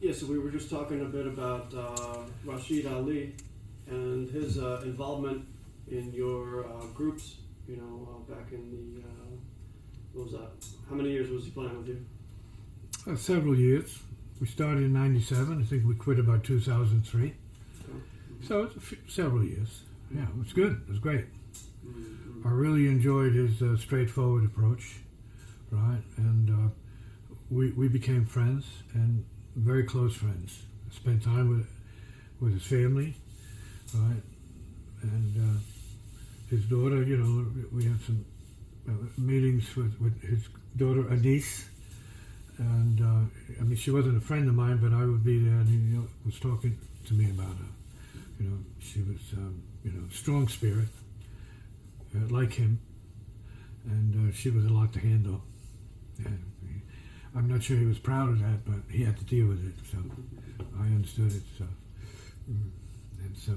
Yeah, so we were just talking a bit about Rashid Ali and his involvement in your groups, back in the, what was that? How many years was he playing with you? Several years. We started in 97. I think we quit about 2003. Okay. So it's several years. Yeah, it was good. It was great. Mm-hmm. I really enjoyed his straightforward approach, right? And we became friends, and very close friends. I spent time with his family, right? And his daughter, we had some meetings with his daughter, Anise. And, she wasn't a friend of mine, but I would be there, and he was talking to me about her. She was, strong spirit, like him, and she was a lot to handle. And I'm not sure he was proud of that, but he had to deal with it, so I understood it. So, and so,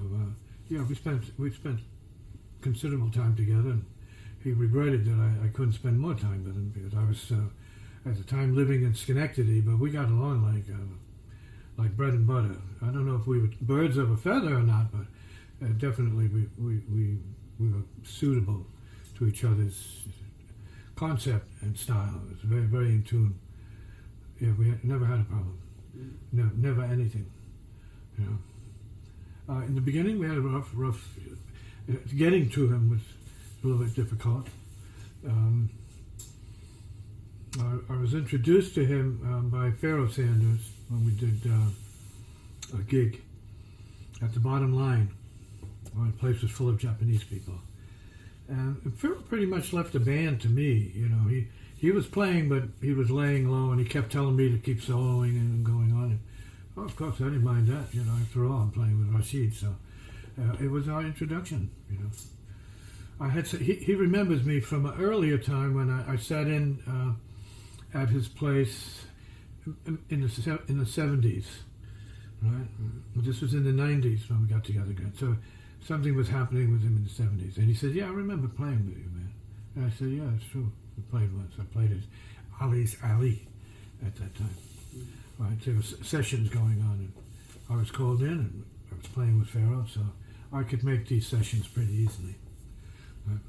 we spent considerable time together, and he regretted that I couldn't spend more time with him because I was at the time living in Schenectady, but we got along like bread and butter. I don't know if we were birds of a feather or not, but definitely we were suitable to each other's concept and style. It was very, very in tune. Yeah, we never had a problem. No, never anything. In the beginning, we had a rough. Getting to him was a little bit difficult. I was introduced to him by Pharaoh Sanders when we did a gig at the Bottom Line. The place was full of Japanese people. And Pharaoh pretty much left the band to me. He was playing, but he was laying low, and he kept telling me to keep soloing and going on. And, of course, I didn't mind that. After all, I'm playing with Rashid, so it was our introduction. He remembers me from an earlier time when I sat in at his place in the 70s, right? This was in the 90s when we got together again. So something was happening with him in the 70s, and he said, "Yeah, I remember playing with you, man." And I said, "Yeah, it's true. We played once. I played as Ali's Ali at that time." Right? There was sessions going on, and I was called in, and I was playing with Pharaoh, so I could make these sessions pretty easily. Right?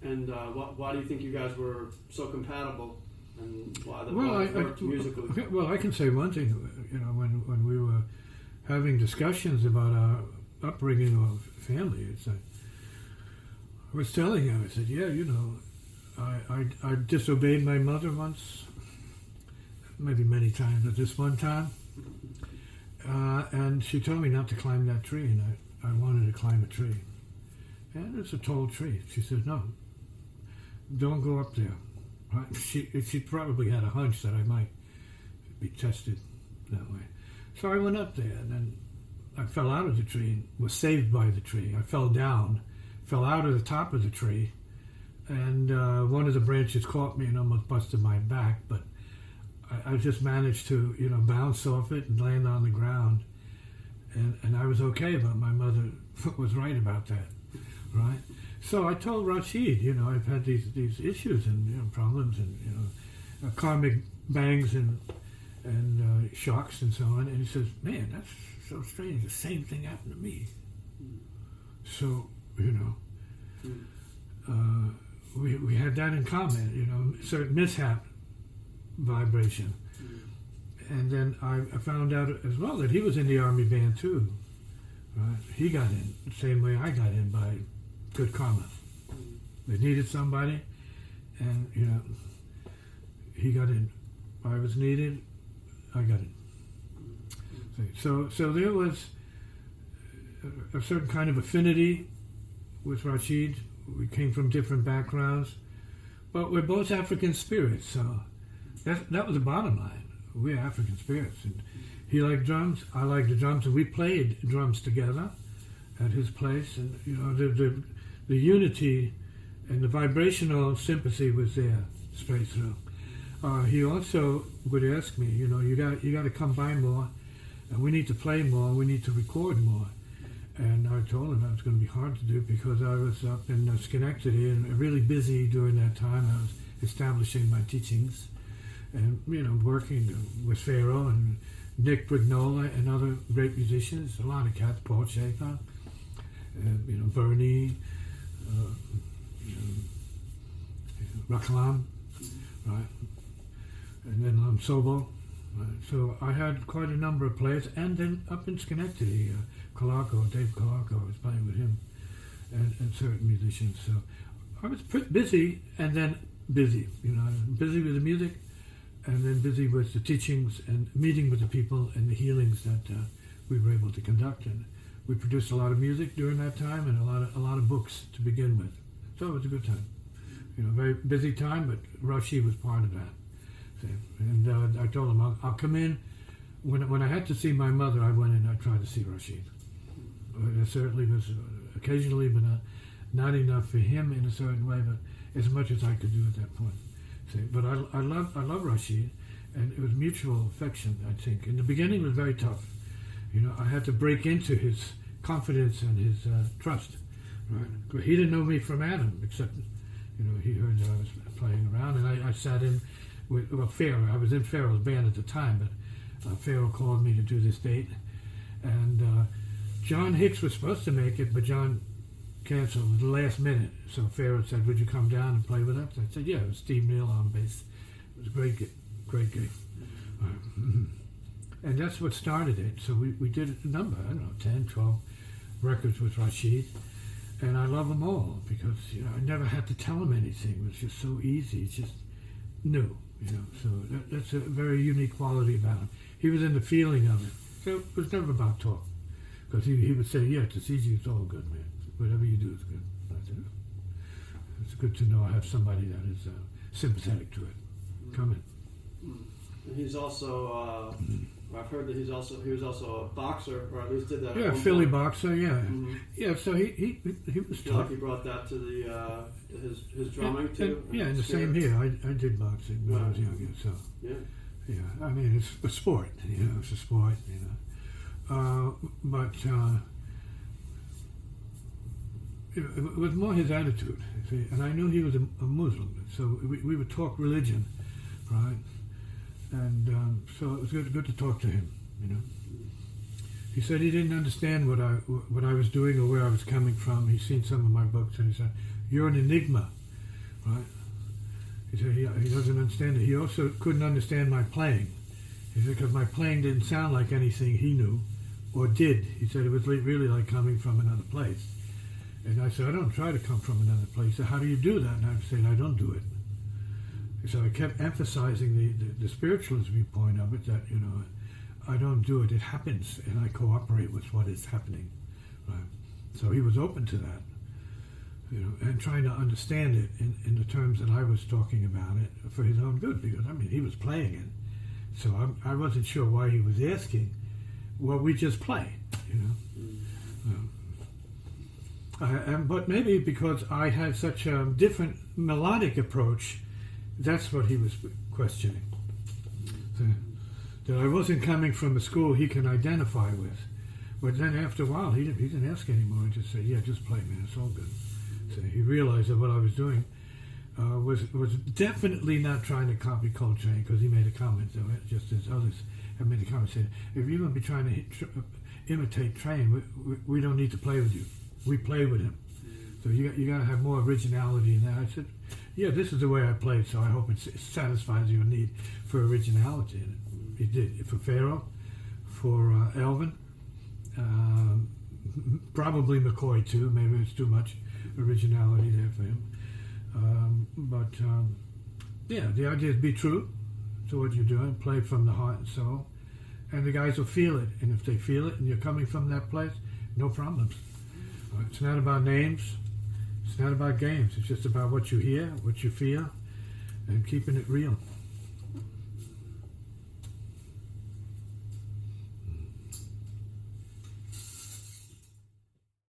And why do you think you guys were so compatible, and why it worked musically? Well, I can say one thing. When we were having discussions about our upbringing or family, I was telling him, I said, "Yeah, I disobeyed my mother once, maybe many times, but this one time, and she told me not to climb that tree, and I wanted to climb a tree, and it's a tall tree. She said, no, don't go up there." Right? She probably had a hunch that I might be tested that way. So I went up there, and then I fell out of the tree and was saved by the tree. I fell down, fell out of the top of the tree, and one of the branches caught me and almost busted my back, but I just managed to, bounce off it and land on the ground, and I was okay, but my mother was right about that, right? So I told Rashid, I've had these issues and problems and karmic bangs and shocks and so on, and he says, "Man, that's so strange. The same thing happened to me." So we had that in common, certain mishap vibration. And then I found out as well that he was in the army band too. Right? He got in the same way I got in, by good karma. They needed somebody, and he got in. I was needed, I got in. So there was a certain kind of affinity with Rashid. We came from different backgrounds, but we're both African spirits, so that was the bottom line. We're African spirits, and he liked drums, I liked the drums, and we played drums together at his place, and the unity and the vibrational sympathy was there straight through. He also would ask me, you got to come by more, and we need to play more, we need to record more. And I told him that was going to be hard to do because I was up in Schenectady and really busy during that time. I was establishing my teachings and working with Pharaoh and Nick Brignola and other great musicians. A lot of cats, Paul Schaefer, Bernie, Raklam, right, and then Sobo. So I had quite a number of players, and then up in Schenectady, Dave Calarco, I was playing with him, and certain musicians. So I was pretty busy, and then busy, busy with the music, and then busy with the teachings and meeting with the people and the healings that we were able to conduct. And we produced a lot of music during that time, and a lot of books to begin with. So it was a good time. Very busy time, but Rashi was part of that. And I told him, I'll come in. When I had to see my mother, I went in and I tried to see Rashid. It certainly was occasionally, but not enough for him in a certain way, but as much as I could do at that point. But I love Rashid, and it was mutual affection, I think. In the beginning, it was very tough. I had to break into his confidence and his trust. Right? He didn't know me from Adam, except, he heard that I was playing around, and I sat in with Pharaoh. I was in Pharaoh's band at the time, but Pharaoh called me to do this date, and John Hicks was supposed to make it, but John canceled at the last minute. So Pharaoh said, "Would you come down and play with us?" I said, "Yeah." It was Steve Neal on bass. It was a great gig. And that's what started it. So we did a number, 10, 12 records with Rashid, and I love them all because I never had to tell him anything. It was just so easy. It's just new. So that's a very unique quality about him. He was in the feeling of it. So it was never about talk. Because he would say, "Yeah, Tisziji, it's all good, man. Whatever you do is good." I said, "It's good to know I have somebody that is sympathetic to it." Come in. And he's also, I've heard that he was also a boxer, or at least did that. Yeah, Philly boxer. Yeah, yeah. So he was tough. Like he brought that to the his drumming too. And the same here. I did boxing when I was younger. So yeah. I mean, it's a sport. It's a sport. But it was more his attitude. See? And I knew he was a Muslim, so we would talk religion, right? And so it was good to talk to him. He said he didn't understand what I was doing or where I was coming from. He's seen some of my books, and he said, "You're an enigma," right? He said he doesn't understand it. He also couldn't understand my playing. He said because my playing didn't sound like anything he knew or did. He said it was really like coming from another place. And I said, "I don't try to come from another place." He said, "How do you do that?" And I said, "I don't do it." So I kept emphasizing the spiritualist viewpoint of it, that I don't do it; it happens, and I cooperate with what is happening. Right? So he was open to that, and trying to understand it in the terms that I was talking about it for his own good, because he was playing it, so I wasn't sure why he was asking. Well, we just play, but maybe because I had such a different melodic approach. That's what he was questioning. That I wasn't coming from a school he can identify with. But then after a while, he didn't ask anymore. He just said, "Yeah, just play, man. It's all good." So he realized that what I was doing was definitely not trying to copy Coltrane, because he made a comment to it, just as others have made a comment, said, "If you're going to be trying to imitate Train, we don't need to play with you. We play with him. So you got to have more originality in that." I said, "Yeah, this is the way I play, so I hope it satisfies your need for originality." And it did. For Pharaoh, for Elvin, probably McCoy too. Maybe it's too much originality there for him. But the idea is be true to what you're doing. Play from the heart and soul, and the guys will feel it. And if they feel it, and you're coming from that place, no problems. It's not about names. It's not about games. It's just about what you hear, what you feel, and keeping it real.